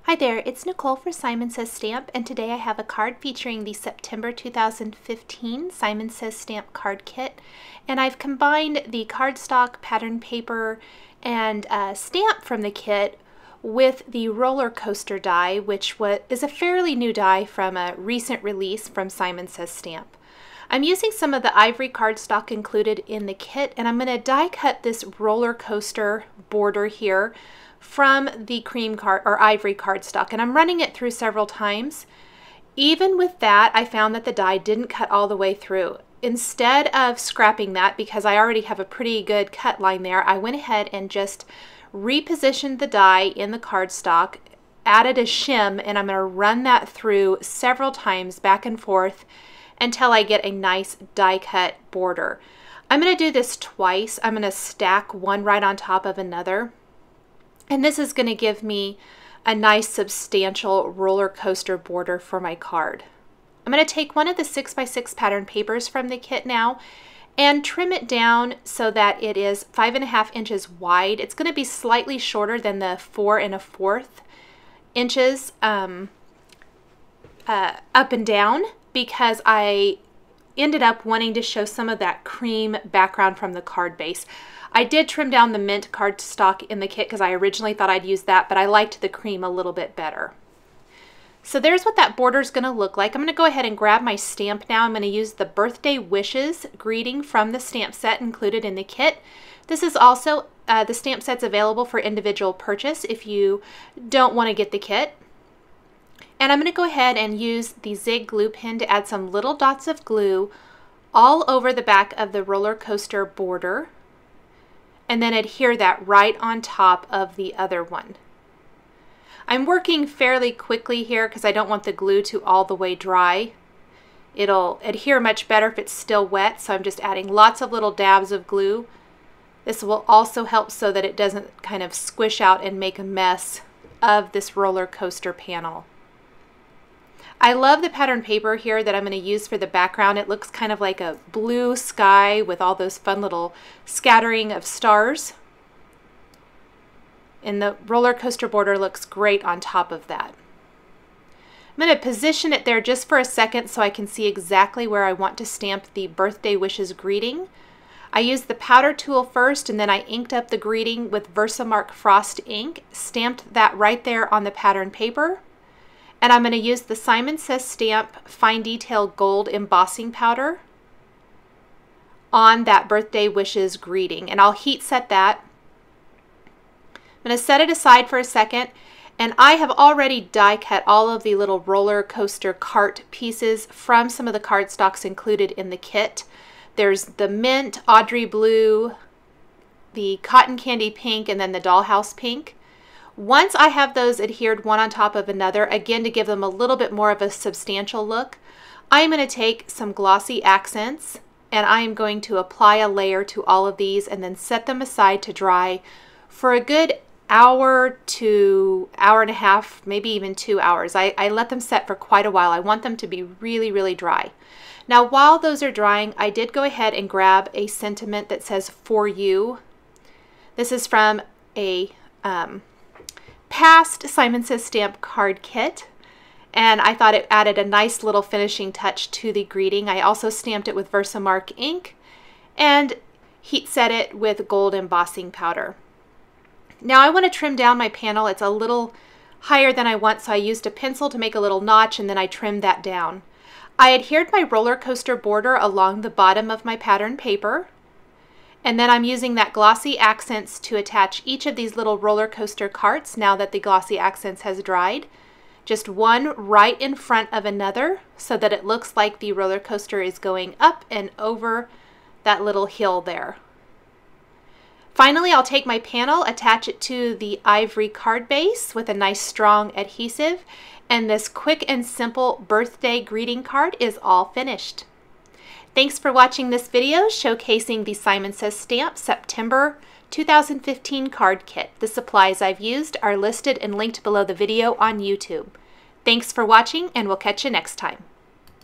Hi there, it's Nicole for Simon Says Stamp, and today I have a card featuring the September 2015 Simon Says Stamp card kit. And I've combined the cardstock, pattern paper, and stamp from the kit with the roller coaster die, which is a fairly new die from a recent release from Simon Says Stamp. I'm using some of the ivory cardstock included in the kit, and I'm going to die cut this roller coaster border here from the cream card or ivory cardstock, and I'm running it through several times. Even with that, I found that the die didn't cut all the way through. Instead of scrapping that, because I already have a pretty good cut line there, I went ahead and just repositioned the die in the cardstock, added a shim, and I'm going to run that through several times back and forth until I get a nice die cut border. I'm going to do this twice. I'm going to stack one right on top of another. And this is going to give me a nice substantial roller coaster border for my card. I'm going to take one of the 6x6 pattern papers from the kit now and trim it down so that it is 5.5 inches wide. It's going to be slightly shorter than the 4 1/4 inches up and down, because I ended up wanting to show some of that cream background from the card base. I did trim down the mint cardstock in the kit because I originally thought I'd use that, but I liked the cream a little bit better. So there's what that border is going to look like. I'm going to go ahead and grab my stamp now. I'm going to use the Birthday Wishes greeting from the stamp set included in the kit. This is also, the stamp set's available for individual purchase if you don't want to get the kit. And I'm going to go ahead and use the Zig glue pen to add some little dots of glue all over the back of the roller coaster border, and then adhere that right on top of the other one. I'm working fairly quickly here because I don't want the glue to all the way dry. It'll adhere much better if it's still wet, so I'm just adding lots of little dabs of glue. This will also help so that it doesn't kind of squish out and make a mess of this roller coaster panel. I love the pattern paper here that I'm going to use for the background. It looks kind of like a blue sky with all those fun little scattering of stars. And the roller coaster border looks great on top of that. I'm going to position it there just for a second so I can see exactly where I want to stamp the Birthday Wishes greeting. I used the powder tool first, and then I inked up the greeting with Versamark Frost ink, stamped that right there on the pattern paper. And I'm going to use the Simon Says Stamp Fine Detail Gold embossing powder on that Birthday Wishes greeting. And I'll heat set that. I'm going to set it aside for a second. And I have already die cut all of the little roller coaster cart pieces from some of the cardstocks included in the kit. There's the mint, Audrey blue, the cotton candy pink, and then the dollhouse pink. Once I have those adhered one on top of another, again to give them a little bit more of a substantial look, I'm going to take some glossy accents and I am going to apply a layer to all of these and then set them aside to dry for a good hour to hour and a half, maybe even 2 hours. I let them set for quite a while. I want them to be really, really dry. Now, while those are drying, I did go ahead and grab a sentiment that says "For You." This is from a past Simon Says Stamp card kit, and I thought it added a nice little finishing touch to the greeting. I also stamped it with Versamark ink and heat set it with gold embossing powder. Now I want to trim down my panel. It's a little higher than I want, so I used a pencil to make a little notch, and then I trimmed that down. I adhered my roller coaster border along the bottom of my pattern paper. And then I'm using that glossy accents to attach each of these little roller coaster carts now that the glossy accents has dried. Just one right in front of another so that it looks like the roller coaster is going up and over that little hill there. Finally, I'll take my panel, attach it to the ivory card base with a nice strong adhesive, and this quick and simple birthday greeting card is all finished. Thanks for watching this video showcasing the Simon Says Stamp September 2015 card kit. The supplies I've used are listed and linked below the video on YouTube. Thanks for watching, and we'll catch you next time.